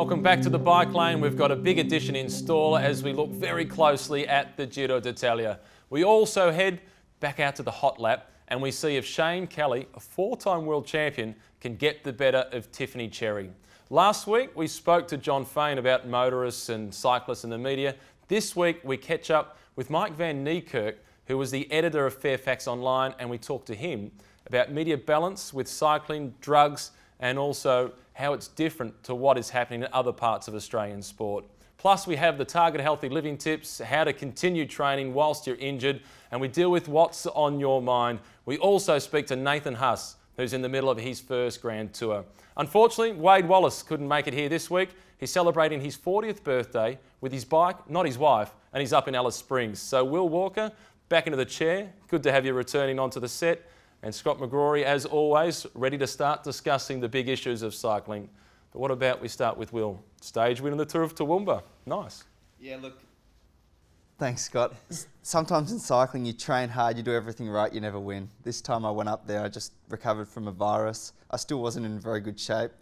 Welcome back to the Bike Lane. We've got a big edition in store as we look very closely at the Giro d'Italia. We also head back out to the hot lap and we see if Shane Kelly, a four-time world champion, can get the better of Tiffany Cherry. Last week we spoke to John Fain about motorists and cyclists in the media. This week we catch up with Mike van Niekerk, who was the editor of Fairfax Online, and we talked to him about media balance with cycling, drugs, and also how it's different to what is happening in other parts of Australian sport. Plus we have the Target Healthy Living tips, how to continue training whilst you're injured, and we deal with what's on your mind. We also speak to Nathan Haas, who's in the middle of his first Grand Tour. Unfortunately, Wade Wallace couldn't make it here this week. He's celebrating his 40th birthday with his bike, not his wife, and he's up in Alice Springs. So Will Walker, back into the chair. Good to have you returning onto the set. And Scott McGrory, as always, ready to start discussing the big issues of cycling. But what about we start with Will? Stage win in the Tour of Toowoomba. Nice. Yeah, look. Thanks, Scott. Sometimes in cycling you train hard, you do everything right, you never win. This time I went up there, I just recovered from a virus. I still wasn't in very good shape.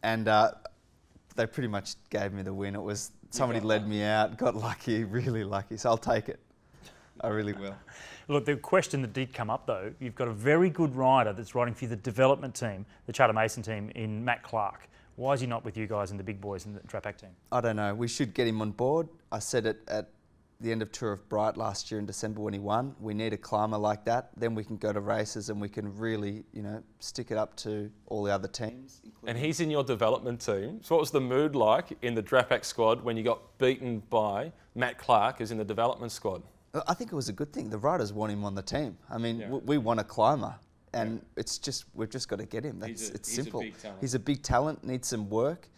And they pretty much gave me the win. It was somebody led me out, got lucky, really lucky. So I'll take it. I really will. Look, the question that did come up though, you've got a very good rider that's riding for the development team, the Charter Mason team, in Matt Clark. Why is he not with you guys and the big boys in the Drapac team? I don't know. We should get him on board. I said it at the end of Tour of Bright last year in December when he won. We need a climber like that. Then we can go to races and we can really, you know, stick it up to all the other teams. And he's in your development team. So what was the mood like in the Drapac squad when you got beaten by Matt Clark, who's in the development squad? I think it was a good thing. The riders want him on the team. I mean, we want a climber, and it's just we've just got to get him. It's simple. He's a big talent. Needs some work.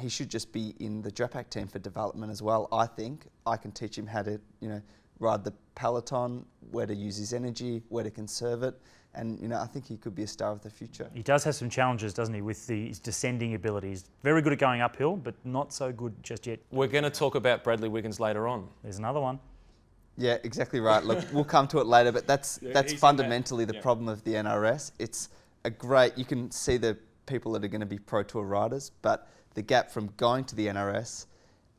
He should just be in the Drapac team for development as well. I think I can teach him how to, you know, ride the peloton, where to use his energy, where to conserve it, and you know, I think he could be a star of the future. He does have some challenges, doesn't he, with his descending abilities. Very good at going uphill, but not so good just yet. We're going to talk about Bradley Wiggins later on. There's another one. Yeah, exactly right. Look, we'll come to it later, but that's fundamentally the problem of the NRS. It's a great, you can see the people that are going to be Pro Tour riders, but the gap from going to the NRS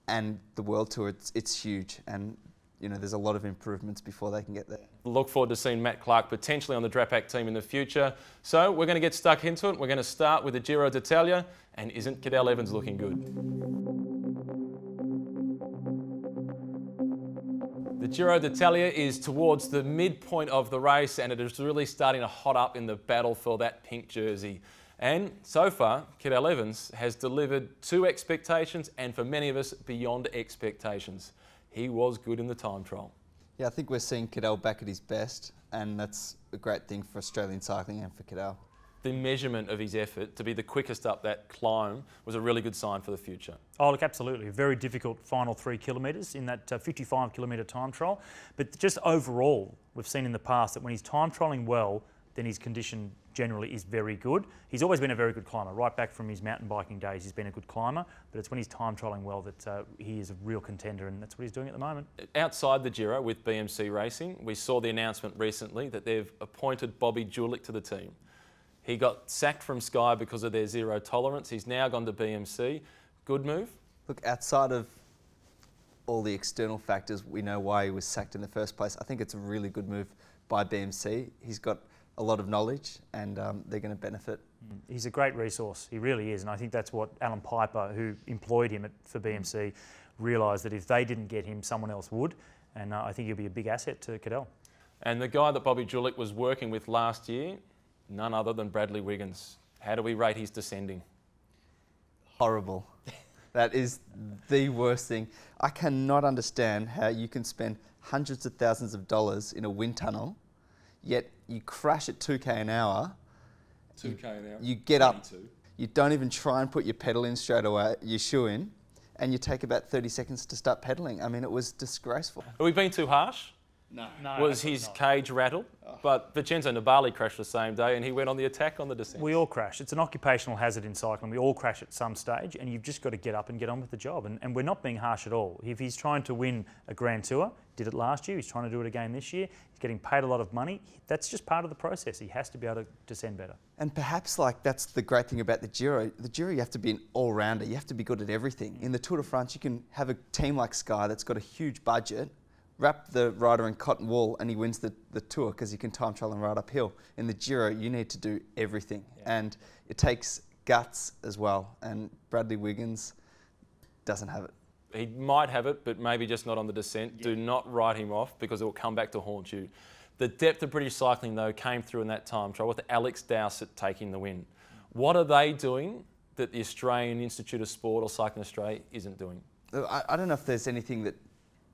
and the World Tour, it's huge. And you know, there's a lot of improvements before they can get there. Look forward to seeing Matt Clark potentially on the Drapac team in the future. So we're going to get stuck into it. We're going to start with the Giro d'Italia, and isn't Cadel Evans looking good? The Giro d'Italia is towards the midpoint of the race and it is really starting to hot up in the battle for that pink jersey. And so far, Cadel Evans has delivered to expectations and for many of us, beyond expectations. He was good in the time trial. Yeah, I think we're seeing Cadel back at his best, and that's a great thing for Australian cycling and for Cadel. The measurement of his effort to be the quickest up that climb was a really good sign for the future. Oh, look, absolutely. A very difficult final 3 kilometres in that 55-kilometre time trial. But just overall, we've seen in the past that when he's time trialling well, then his condition generally is very good. He's always been a very good climber. Right back from his mountain biking days, he's been a good climber. But it's when he's time trialling well that he is a real contender, and that's what he's doing at the moment. Outside the Giro with BMC Racing, we saw the announcement recently that they've appointed Bobby Julich to the team. He got sacked from Sky because of their zero tolerance. He's now gone to BMC. Good move? Look, outside of all the external factors, we know why he was sacked in the first place. I think it's a really good move by BMC. He's got a lot of knowledge and they're going to benefit. He's a great resource. He really is. And I think that's what Alan Piper, who employed him for BMC, realised that if they didn't get him, someone else would. And I think he'll be a big asset to Cadel. And the guy that Bobby Julich was working with last year, none other than Bradley Wiggins. How do we rate his descending? Horrible. That is the worst thing. I cannot understand how you can spend hundreds of thousands of dollars in a wind tunnel, yet you crash at 2k an hour. 2k an hour? You get 22. Up, you don't even try and put your pedal in straight away, your shoe in, and you take about 30 seconds to start pedaling. I mean, it was disgraceful. Are we being too harsh? No. Was his cage rattled? But Vincenzo Nibali crashed the same day and he went on the attack on the descent. We all crash. It's an occupational hazard in cycling. We all crash at some stage and you've just got to get up and get on with the job. And we're not being harsh at all. If he's trying to win a Grand Tour, did it last year, he's trying to do it again this year, he's getting paid a lot of money, that's just part of the process. He has to be able to descend better. And perhaps like that's the great thing about the Giro. The Giro, you have to be an all-rounder. You have to be good at everything. In the Tour de France, you can have a team like Sky that's got a huge budget, wrap the rider in cotton wool and he wins the Tour because he can time trial and ride uphill. In the Giro, you need to do everything. And it takes guts as well. And Bradley Wiggins doesn't have it. He might have it, but maybe just not on the descent. Yeah. Do not write him off because it will come back to haunt you. The depth of British cycling, though, came through in that time trial with Alex Dowsett taking the win. What are they doing that the Australian Institute of Sport or Cycling Australia isn't doing? I don't know if there's anything that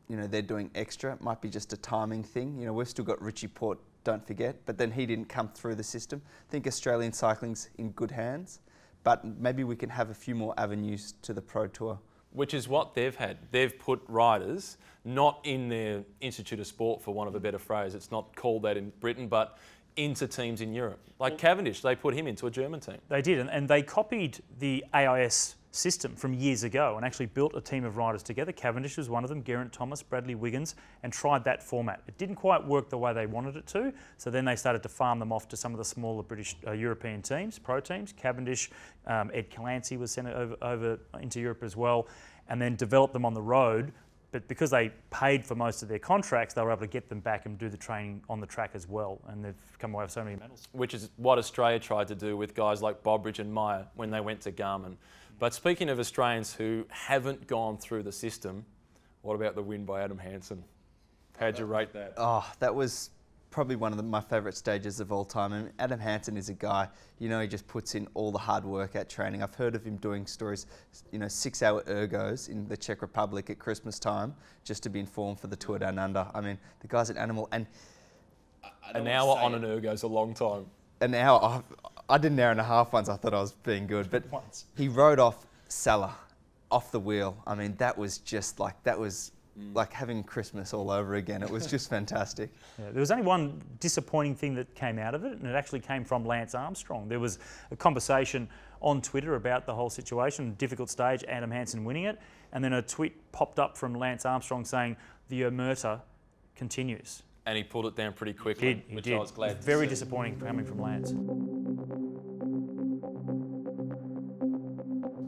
they're doing extra. It might be just a timing thing. We've still got Richie Porte, don't forget, but then he didn't come through the system. I think Australian cycling's in good hands, but maybe we can have a few more avenues to the Pro Tour. Which is what they've had. They've put riders not in their Institute of Sport, for want of a better phrase. It's not called that in Britain, but into teams in Europe. Like Cavendish, they put him into a German team. They did, and they copied the AIS system from years ago and actually built a team of riders together. Cavendish was one of them, Geraint Thomas, Bradley Wiggins, and tried that format. It didn't quite work the way they wanted it to, so then they started to farm them off to some of the smaller British European teams, pro teams. Cavendish, Ed Clancy was sent over into Europe as well, and then developed them on the road. But because they paid for most of their contracts, they were able to get them back and do the training on the track as well. And they've come away with so many medals. Which is what Australia tried to do with guys like Bobridge and Meyer when they went to Garmin. But speaking of Australians who haven't gone through the system, what about the win by Adam Hansen? How'd you rate that? Oh, that was probably one of my favourite stages of all time. And Adam Hansen is a guy, he just puts in all the hard work at training. I've heard of him doing stories, 6-hour ergos in the Czech Republic at Christmas time just to be informed for the Tour Down Under. I mean, the guy's an animal. And an hour on an ergo is a long time. An hour. I did an hour and a half once. I thought I was being good. But he rode off Salah, off the wheel. I mean, that was just like, like having Christmas all over again. It was just fantastic. Yeah, there was only one disappointing thing that came out of it, and it actually came from Lance Armstrong. There was a conversation on Twitter about the whole situation, difficult stage, Adam Hansen winning it, and then a tweet popped up from Lance Armstrong saying the omerta continues. And he pulled it down pretty quickly, he which did. I was glad to see. Very disappointing coming from Lance.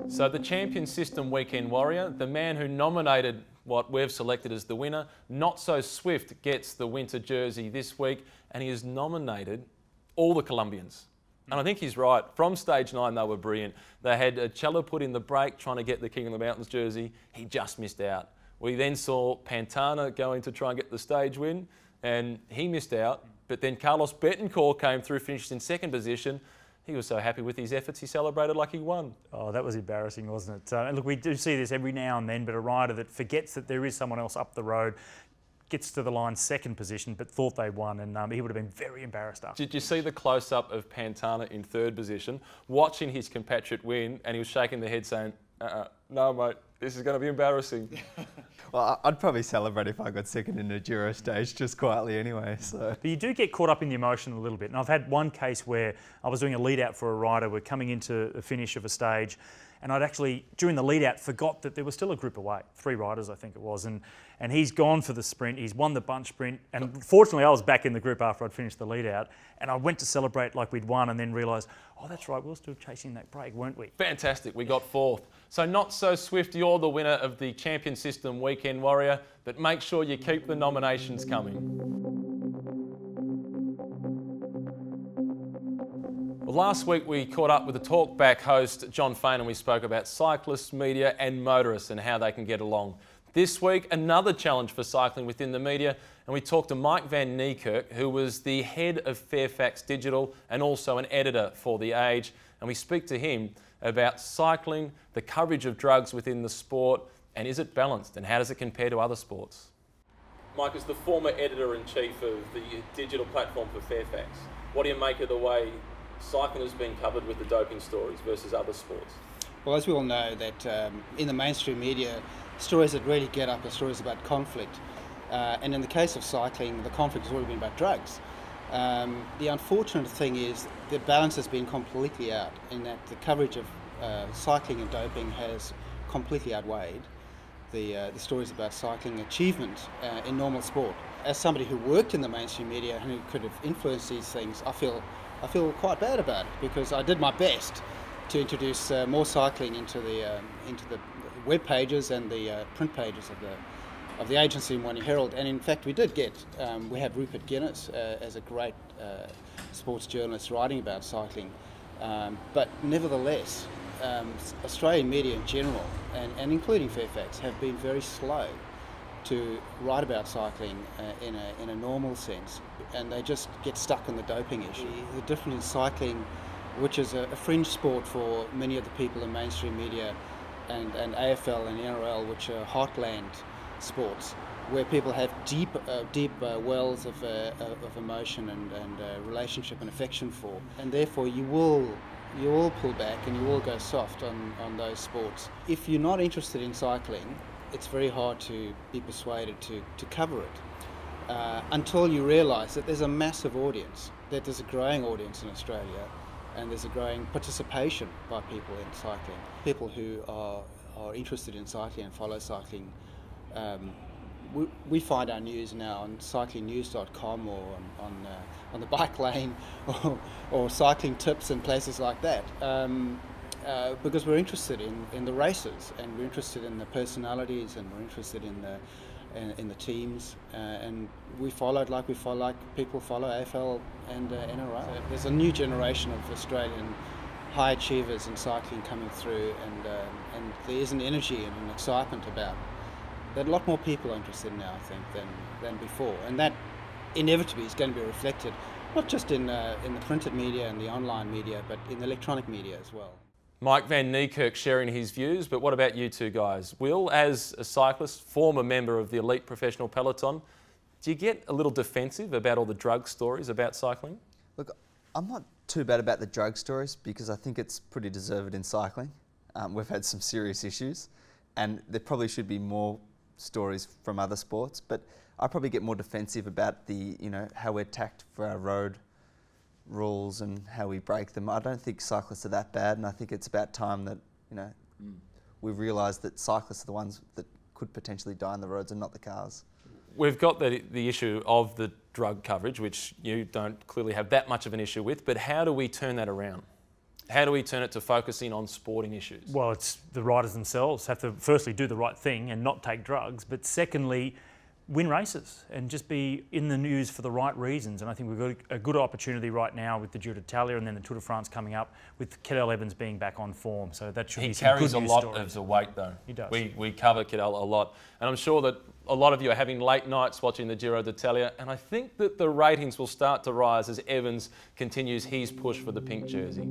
So the Champion System Weekend Warrior, the man who nominated what we've selected as the winner, Not So Swift, gets the winter jersey this week, and he has nominated all the Colombians. And I think he's right. From stage 9, they were brilliant. They had Cello put in the break trying to get the King of the Mountains jersey. He just missed out. We then saw Pantana going to try and get the stage win, and he missed out. But then Carlos Betancourt came through, finished in second position. He was so happy with his efforts, he celebrated like he won. Oh, that was embarrassing, wasn't it? Look, we do see this every now and then, but a rider that forgets that there is someone else up the road, gets to the line second position, but thought they won, and he would have been very embarrassed after. Did you see the close-up of Pantana in third position, watching his compatriot win, and he was shaking the head saying, no, mate, this is going to be embarrassing. Well, I'd probably celebrate if I got second in a Giro stage, just quietly anyway. So. But you do get caught up in the emotion a little bit. And I've had one case where I was doing a lead-out for a rider. We're coming into the finish of a stage, and I'd actually, during the lead-out, forgot that there was still a group away, 3 riders, I think it was. And he's gone for the sprint. He's won the bunch sprint. And fortunately, I was back in the group after I'd finished the lead-out. And I went to celebrate like we'd won and then realised, oh, that's right, we were still chasing that break, weren't we? Fantastic. We got 4th. So Not So Swift, you're the winner of the Champion System Weekend Warrior, but make sure you keep the nominations coming. Well, last week we caught up with the Talkback host, John Fain, and we spoke about cyclists, media and motorists and how they can get along. This week, another challenge for cycling within the media, and we talked to Mike van Niekerk, who was the head of Fairfax Digital and also an editor for The Age, and we speak to him about cycling, the coverage of drugs within the sport, and is it balanced, and how does it compare to other sports? Mike is the former editor-in-chief of the digital platform for Fairfax. What do you make of the way cycling has been covered with the doping stories versus other sports? Well, as we all know, that in the mainstream media, stories that really get up are stories about conflict. And in the case of cycling, the conflict has already been about drugs. The unfortunate thing is the balance has been completely out, in that the coverage of cycling and doping has completely outweighed the stories about cycling achievement in normal sport. As somebody who worked in the mainstream media and who could have influenced these things, I feel quite bad about it, because I did my best to introduce more cycling into the web pages and the print pages of the agency Morning Herald. And in fact, we did get we had Rupert Guinness as a great sports journalist writing about cycling, but nevertheless, Australian media in general, and including Fairfax, have been very slow to write about cycling in a normal sense, and they just get stuck on the doping issue. The difference in cycling, which is a fringe sport for many of the people in mainstream media, and AFL and NRL, which are heartland sports, where people have deep wells of emotion and relationship and affection for, and therefore you will pull back and you will go soft on those sports. If you're not interested in cycling, it's very hard to be persuaded to cover it until you realise that there's a massive audience, that there's a growing audience in Australia, and there's a growing participation by people in cycling. People who are interested in cycling and follow cycling, we find our news now on cyclingnews.com or on the bike lane or cycling tips and places like that, because we're interested in the races, and we're interested in the personalities, and we're interested in the teams, and we followed like people follow AFL and NRL. So there's a new generation of Australian high achievers in cycling coming through, and there is an energy and an excitement about that a lot more people are interested in now, I think, than before, and that inevitably is going to be reflected not just in the printed media and the online media, but in the electronic media as well. Mike van Niekerk sharing his views, but what about you two guys? Will, as a cyclist, former member of the elite professional peloton, do you get a little defensive about all the drug stories about cycling? Look, I'm not too bad about the drug stories, because I think it's pretty deserved in cycling. We've had some serious issues, and there probably should be more stories from other sports, but I probably get more defensive about how we're tacked for our road rules and how we break them. I don't think cyclists are that bad, and I think it's about time that we realise that cyclists are the ones that could potentially die on the roads and not the cars. We've got the issue of the drug coverage, which you don't clearly have that much of an issue with, but how do we turn that around? How do we turn it to focusing on sporting issues? Well, it's the riders themselves have to firstly do the right thing and not take drugs, but secondly, win races and just be in the news for the right reasons. And I think we've got a good opportunity right now with the Giro d'Italia and then the Tour de France coming up, with Cadel Evans being back on form. So that should be some good news. He carries a lot of the weight, though. He does. We cover Cadel a lot, and I'm sure that a lot of you are having late nights watching the Giro d'Italia, and I think that the ratings will start to rise as Evans continues his push for the pink jersey.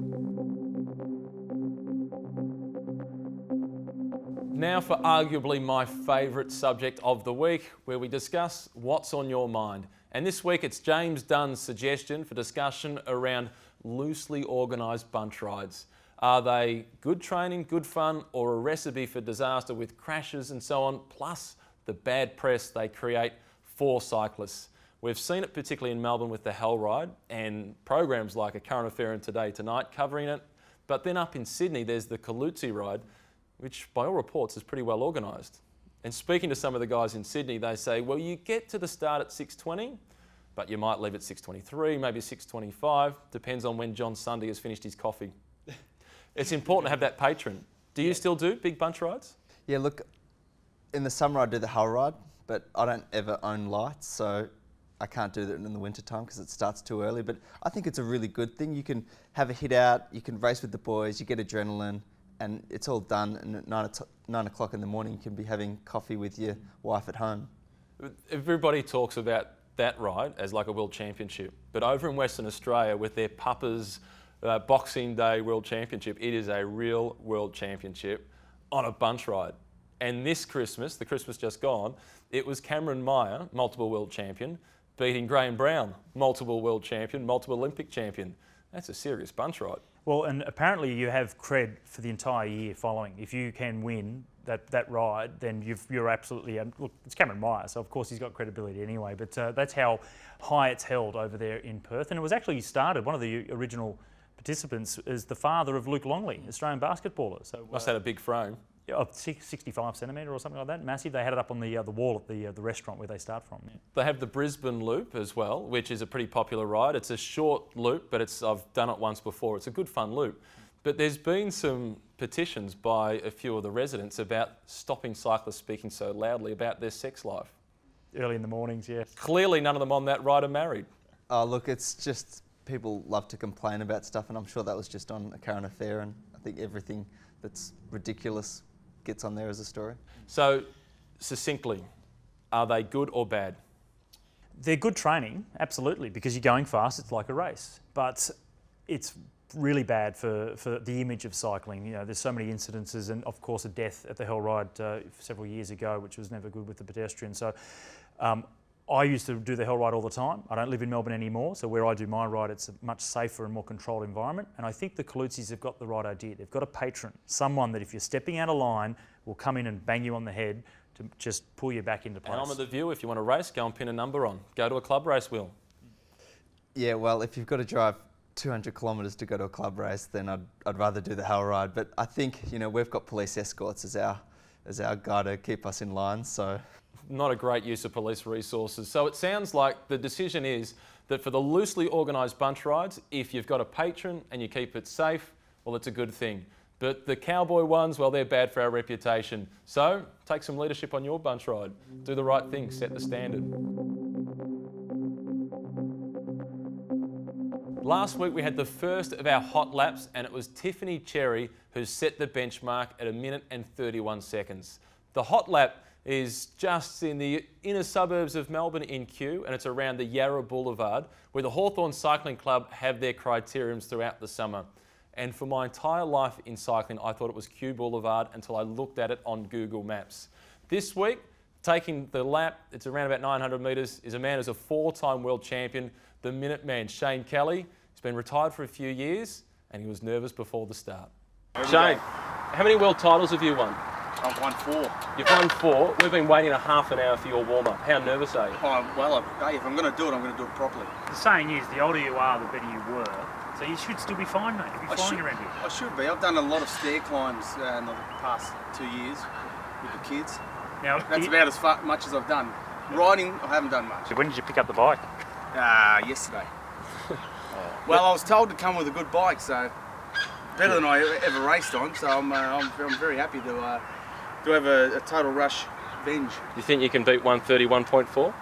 Now for arguably my favourite subject of the week, where we discuss what's on your mind. And this week it's James Dunn's suggestion for discussion around loosely organised bunch rides. Are they good training, good fun, or a recipe for disaster with crashes and so on, plus the bad press they create for cyclists? We've seen it particularly in Melbourne with the Hell Ride and programs like A Current Affair and Today Tonight covering it. But then up in Sydney there's the Kalutzi Ride, which by all reports is pretty well organised. And speaking to some of the guys in Sydney, they say, well, you get to the start at 6:20, but you might leave at 6:23, maybe 6:25, depends on when John Sunday has finished his coffee. It's important to have that patron. Do you still do big bunch rides? Yeah, look, in the summer I do the Hull Ride, but I don't ever own lights, so I can't do that in the winter time because it starts too early. But I think it's a really good thing. You can have a hit out, you can race with the boys, you get adrenaline, and it's all done. And at 9 o'clock in the morning, you can be having coffee with your wife at home. Everybody talks about that ride as like a world championship, but over in Western Australia with their Papa's Boxing Day World Championship, it is a real world championship on a bunch ride. And this Christmas, the Christmas just gone, it was Cameron Meyer, multiple world champion, beating Graham Brown, multiple world champion, multiple Olympic champion. That's a serious bunch ride. Well, and apparently you have cred for the entire year following. If you can win that ride, then you're absolutely, look, it's Cameron Meyer, so of course he's got credibility anyway, but that's how high it's held over there in Perth. And it was actually started, one of the original participants is the father of Luke Longley, Australian basketballer. So must have had a big frame. Yeah, 65 centimetre or something like that, massive. They had it up on the wall at the restaurant where they start from. Yeah. They have the Brisbane Loop as well, which is a pretty popular ride. It's a short loop, but I've done it once before. It's a good fun loop. But there's been some petitions by a few of the residents about stopping cyclists speaking so loudly about their sex life. Early in the mornings, yeah. Clearly none of them on that ride are married. Oh, look, it's just people love to complain about stuff, and I'm sure that was just on a current affair, and I think everything that's ridiculous gets on there as a story. So, succinctly, are they good or bad? They're good training, absolutely, because you're going fast, it's like a race. But it's really bad for the image of cycling. You know, there's so many incidences, and of course a death at the Hell Ride several years ago, which was never good with the pedestrian. So I used to do the Hell Ride all the time. I don't live in Melbourne anymore, so where I do my ride, it's a much safer and more controlled environment. And I think the Kalutsis have got the right idea. They've got a patron, someone that if you're stepping out of line, will come in and bang you on the head to just pull you back into place. And I'm of the view, if you want to race, go and pin a number on. Go to a club race, Will. Yeah, well, if you've got to drive 200 kilometres to go to a club race, then I'd rather do the Hell Ride. But I think, you know, we've got police escorts as our guy to keep us in line, so. Not a great use of police resources. So it sounds like the decision is that for the loosely organised bunch rides, if you've got a patron and you keep it safe, well, it's a good thing. But the cowboy ones, well, they're bad for our reputation. So take some leadership on your bunch ride. Do the right thing, set the standard. Last week we had the first of our hot laps, and it was Tiffany Cherry who set the benchmark at 1 minute and 31 seconds. The hot lap is just in the inner suburbs of Melbourne in Kew, and it's around the Yarra Boulevard, where the Hawthorn Cycling Club have their criteriums throughout the summer. And for my entire life in cycling, I thought it was Kew Boulevard until I looked at it on Google Maps. This week, taking the lap, it's around about 900 metres, is a man who's a 4-time world champion, the Minuteman, Shane Kelly. He's been retired for a few years, and he was nervous before the start. Shane, how many world titles have you won? I've won 4. You've won 4. We've been waiting a half an hour for your warm-up. How nervous are you? Oh, well, hey, if I'm going to do it, I'm going to do it properly. The saying is, the older you are, the better you were. So you should still be fine, mate. You'll be flying around here. I should be. I've done a lot of stair climbs in the past 2 years with the kids. Now, that's about as much as I've done. Riding, I haven't done much. So when did you pick up the bike? Yesterday. Well, I was told to come with a good bike, so better than I ever raced on. So I'm very happy to have a total rush venge. You think you can beat 131.4?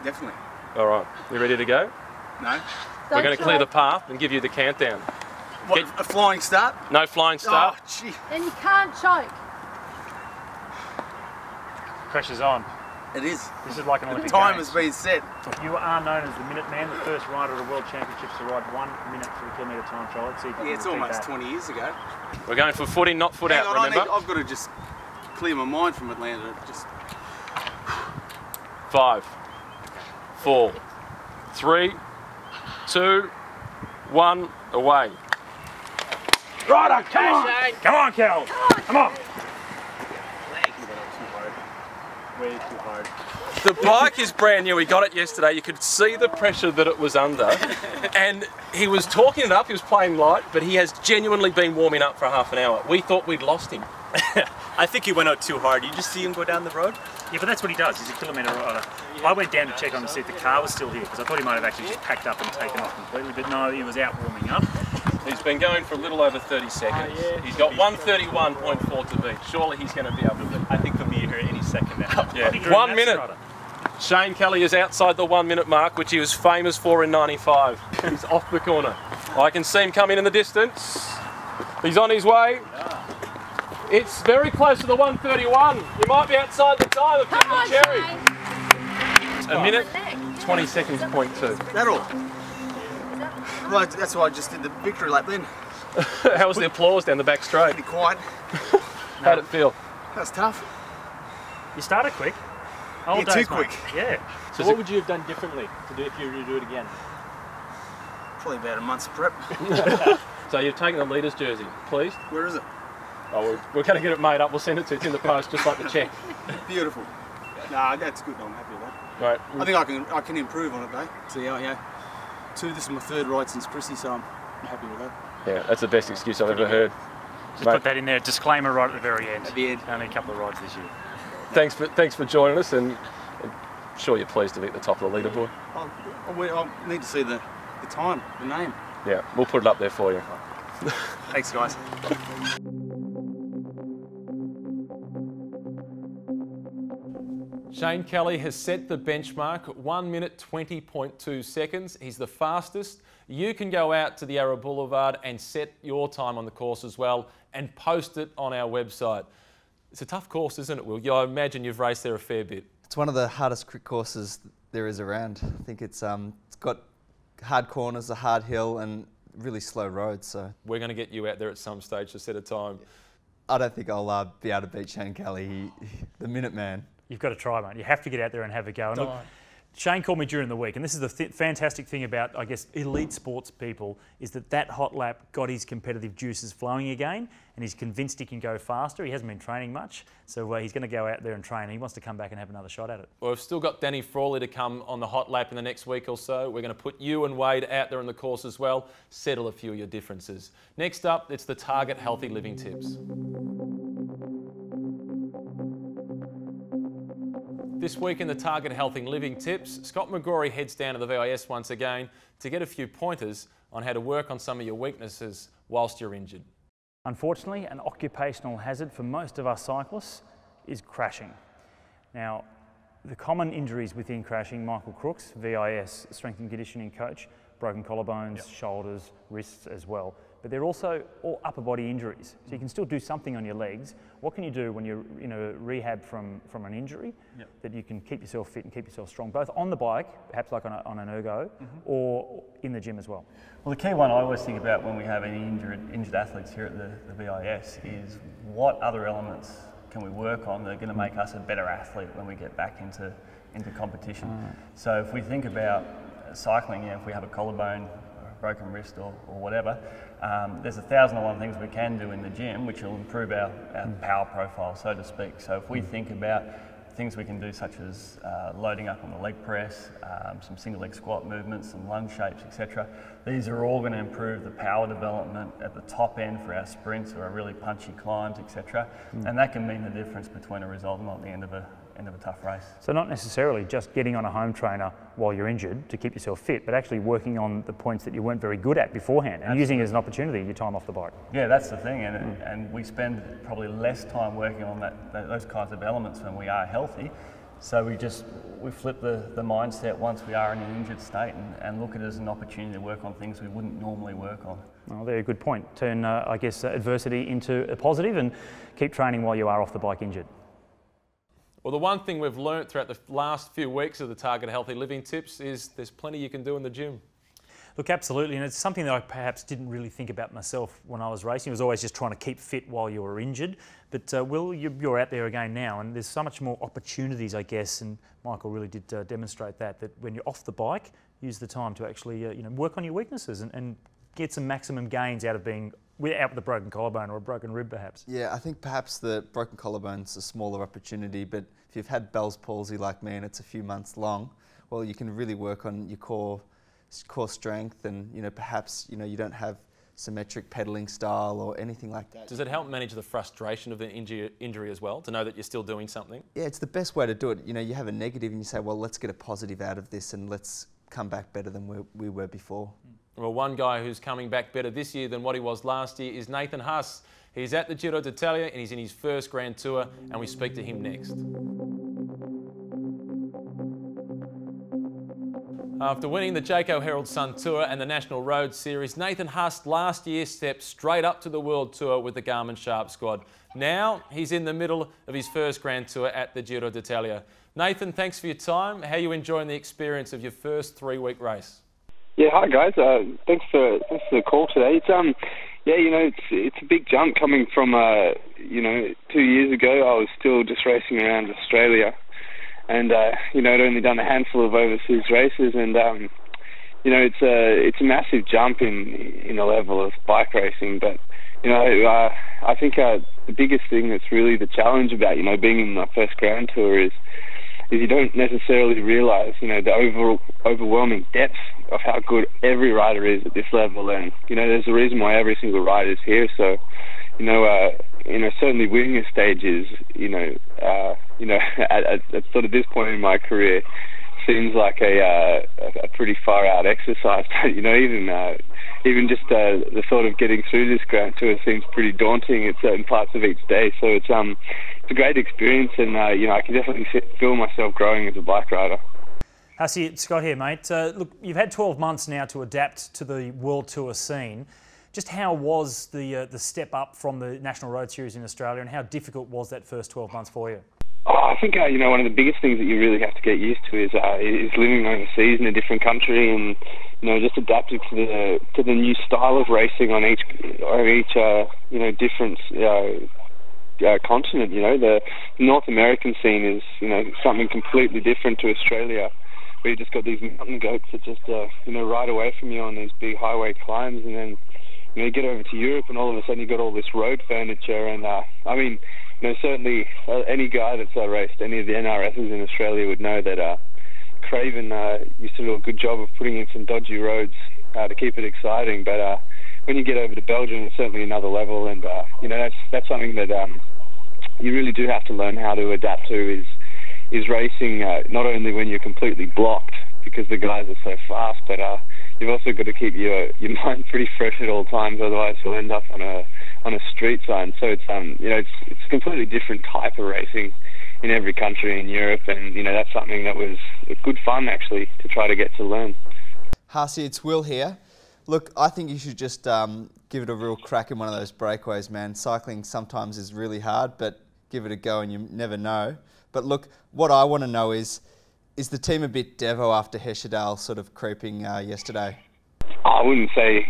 Definitely. All right. You ready to go? No. We're going to clear the path and give you the countdown. What, a flying start? No flying start. Oh, gee. Then you can't choke. Pressure's on. It is. This is like an Olympic time Games. has been set. You are known as the Minuteman, the first rider at the World Championships to ride 1 minute for a kilometre time trial. Let's see if you it's almost 20 years ago. We're going for footing, not foot out, remember? I've got to just clear my mind from Atlanta. Just 5, 4, 3, 2, 1, away. Rider, come on! Come on, Kel! Come on! Way too hard. The bike is brand new. He got it yesterday. You could see the pressure that it was under. And he was talking it up. He was playing light, but he has genuinely been warming up for half an hour. We thought we'd lost him. I think he went out too hard. You just see him go down the road? Yeah, but that's what he does. He's a kilometre rider. I went down to check on to see if the car was still here, because I thought he might have actually just packed up and taken off completely, but no, he was out warming up. He's been going for a little over 30 seconds. Yeah. He's got 131.4 to beat. Surely he's going to be able to beat. I think he'll be here any second now. Yeah. 1 minute. Shane Kelly is outside the 1 minute mark, which he was famous for in '95. He's off the corner. I can see him coming in the distance. He's on his way. It's very close to the 131. You might be outside the time of Tiffany Cherry. 1 minute, 20 seconds, .2. That all? Right, that's why I just did the victory lap then. How was the applause down the back straight? Pretty quiet. How'd it feel? That was tough. You started quick. Yeah, too quick. Yeah. So what would you have done differently to do if you were to do it again? Probably about a month's prep. So you've taken the leader's jersey, pleased? Where is it? Oh, we're going to get it made up. We'll send it to you. It's in the post, just like the cheque. Beautiful. Nah, that's good. I'm happy with that. Right. I think I can improve on it though. So yeah. This is my 3rd ride since Chrissy, so I'm happy with that. Yeah, that's the best excuse I've ever heard. Just put that in there. Disclaimer right at the very end. At the end. Only a couple of rides this year. Thanks for joining us, and I'm sure you're pleased to be at the top of the leaderboard. I need to see the time, the name. Yeah, we'll put it up there for you. Thanks, guys. Shane Kelly has set the benchmark at 1 minute 20.2 seconds. He's the fastest. You can go out to the Yarra Boulevard and set your time on the course as well and post it on our website. It's a tough course, isn't it, Will? I imagine you've raced there a fair bit. It's one of the hardest crit courses there is around. I think it's got hard corners, a hard hill, and really slow roads. So we're going to get you out there at some stage to set a time. I don't think I'll be able to beat Shane Kelly, the minute man. You've got to try, mate. You have to get out there and have a go. And look, Shane called me during the week, and this is the fantastic thing about, I guess, elite sports people, is that hot lap got his competitive juices flowing again, and he's convinced he can go faster. He hasn't been training much, so he's going to go out there and train. He wants to come back and have another shot at it. Well, we've still got Danny Frawley to come on the hot lap in the next week or so. We're going to put you and Wade out there on the course as well, settle a few of your differences. Next up, it's the Target Healthy Living Tips. This week in the Target Healthy Living Tips, Scott McGrory heads down to the VIS once again to get a few pointers on how to work on some of your weaknesses whilst you're injured. Unfortunately, an occupational hazard for most of us cyclists is crashing. Now, the common injuries within crashing, Michael Crooks, VIS, strength and conditioning coach, broken collarbones, shoulders, wrists as well. But they're also all upper body injuries. So you can still do something on your legs. What can you do when you're in a rehab from an injury that you can keep yourself fit and keep yourself strong, both on the bike, perhaps like on an ergo, or in the gym as well? Well, the key one I always think about when we have any injured athletes here at the VIS is what other elements can we work on that are going to make us a better athlete when we get back into competition. So if we think about cycling, if we have a collarbone, or a broken wrist or whatever, there's 1,001 things we can do in the gym which will improve our power profile, so to speak. So if we think about things we can do such as loading up on the leg press, some single leg squat movements, some lunge shapes, etc. These are all going to improve the power development at the top end for our sprints or our really punchy climbs, etc. And that can mean the difference between a result and not the end of a tough race. So not necessarily just getting on a home trainer while you're injured to keep yourself fit, but actually working on the points that you weren't very good at beforehand and using it as an opportunity your time off the bike. Yeah, that's the thing, and we spend probably less time working on those kinds of elements when we are healthy. So we flip the mindset once we are in an injured state and look at it as an opportunity to work on things we wouldn't normally work on. Well, very good point. Turn, I guess, adversity into a positive and keep training while you are off the bike injured. Well, the one thing we've learnt throughout the last few weeks of the Target Healthy Living Tips is there's plenty you can do in the gym. Look, absolutely, and it's something that I perhaps didn't really think about myself when I was racing. I was always just trying to keep fit while you were injured. But Will, you're out there again now, and there's so much more opportunities, I guess, and Michael really did demonstrate that when you're off the bike, use the time to actually work on your weaknesses and get some maximum gains out of being without the broken collarbone or a broken rib, perhaps. Yeah, I think perhaps the broken collarbone's a smaller opportunity, but if you've had Bell's palsy like me and it's a few months long, well, you can really work on your core strength, and perhaps you don't have symmetric pedaling style or anything like that. Does it help manage the frustration of the injury as well, to know that you're still doing something? Yeah, it's the best way to do it. You have a negative and you say, well, let's get a positive out of this and let's come back better than we were before. Well, one guy who's coming back better this year than what he was last year is Nathan Haas. He's at the Giro d'Italia and he's in his first Grand Tour, and we speak to him next. After winning the Jayco Herald Sun Tour and the National Road Series, Nathan Haas last year stepped straight up to the World Tour with the Garmin Sharp squad. Now he's in the middle of his first Grand Tour at the Giro d'Italia. Nathan, thanks for your time. How are you enjoying the experience of your first 3-week race? Yeah, hi guys. Thanks for the call today. It's a big jump coming from 2 years ago. I was still just racing around Australia, and I'd only done a handful of overseas races, and it's a massive jump in the level of bike racing. But you know, I think the biggest thing that's really the challenge about, you know, being in my first Grand Tour is you don't necessarily realise, you know, the overwhelming depth of how good every rider is at this level. And, you know, there's a reason why every single rider is here. So, you know, certainly winning a stage is, at sort of this point in my career, seems like a pretty far out exercise. But, you know, even just the thought of getting through this Grand Tour seems pretty daunting at certain parts of each day. So it's a great experience, and you know, I can definitely feel myself growing as a bike rider. Hussey, it's Scott here, mate. Look, you've had 12 months now to adapt to the World Tour scene. Just how was the step up from the National Road Series in Australia, and how difficult was that first 12 months for you? Oh, I think you know, one of the biggest things that you really have to get used to is living overseas in a different country, and you know, just adapting to the new style of racing on each you know, different continent. You know, the North American scene is, you know, something completely different to Australia, where you just got these mountain goats that just you know, ride away from you on these big highway climbs, and then you know, you get over to Europe and all of a sudden you got all this road furniture. And I mean, you know, certainly any guy that's raced any of the NRSs in Australia would know that Craven used to do a good job of putting in some dodgy roads to keep it exciting. But when you get over to Belgium, it's certainly another level, and you know, that's something that you really do have to learn how to adapt to. Is racing not only when you're completely blocked because the guys are so fast, but you've also got to keep your mind pretty fresh at all times. Otherwise, you'll end up on a street sign. So it's you know, it's a completely different type of racing in every country in Europe, and you know, that's something that was good fun actually to try to get to learn. Haasy, it's Will here. Look, I think you should just give it a real crack in one of those breakaways, man. Cycling sometimes is really hard, but give it a go and you never know. But look, what I want to know is the team a bit devo after Hesjedal sort of creeping yesterday? I wouldn't say,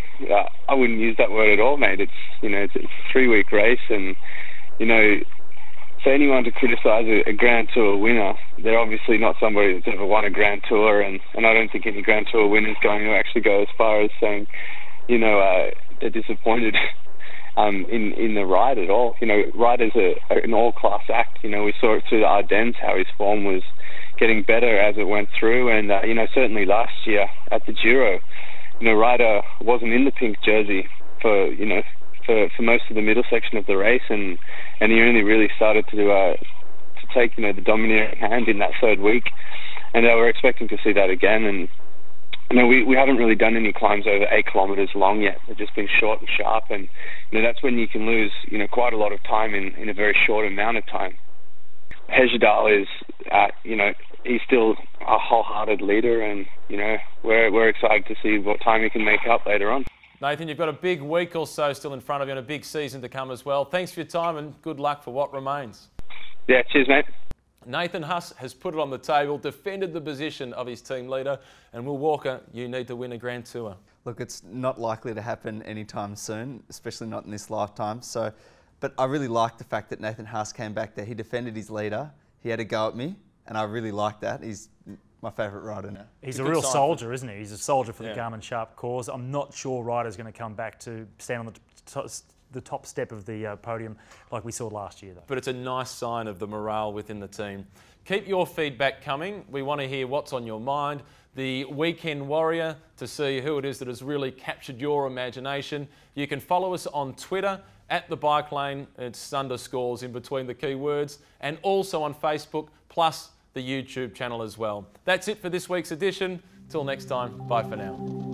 I wouldn't use that word at all, mate. It's, you know, it's a 3-week race, and, you know, for anyone to criticise a Grand Tour winner, they're obviously not somebody that's ever won a Grand Tour, and I don't think any Grand Tour winner is going to actually go as far as saying, you know, they're disappointed in the ride at all. You know, Ryder's an all-class act. You know, we saw it through the Ardennes, how his form was getting better as it went through, and, you know, certainly last year at the Giro, you know, Ryder wasn't in the pink jersey for, you know, for most of the middle section of the race, and he only really started to take, you know, the domineering hand in that 3rd week, and we're expecting to see that again. And you know, we haven't really done any climbs over 8 kilometres long yet. They've just been short and sharp, and you know, that's when you can lose, you know, quite a lot of time in a very short amount of time. Hesjedal is, you know, he's still a wholehearted leader, and you know, we're excited to see what time he can make up later on. Nathan, you've got a big week or so still in front of you and a big season to come as well. Thanks for your time and good luck for what remains. Yeah, cheers, mate. Nathan Haas has put it on the table, defended the position of his team leader, and Will Walker, you need to win a Grand Tour. Look, it's not likely to happen anytime soon, especially not in this lifetime. So, but I really like the fact that Nathan Haas came back there. He defended his leader. He had a go at me, and I really like that. He's my favourite rider now. He's a real soldier, isn't he? He's a soldier for the Garmin Sharp cause. I'm not sure Ryder's going to come back to stand on the top step of the podium like we saw last year, though. But it's a nice sign of the morale within the team. Keep your feedback coming. We want to hear what's on your mind. The Weekend Warrior, to see who it is that has really captured your imagination. You can follow us on Twitter at The Bike Lane. It's underscores in between the keywords, and also on Facebook, plus the YouTube channel as well. That's it for this week's edition. Till next time, bye for now.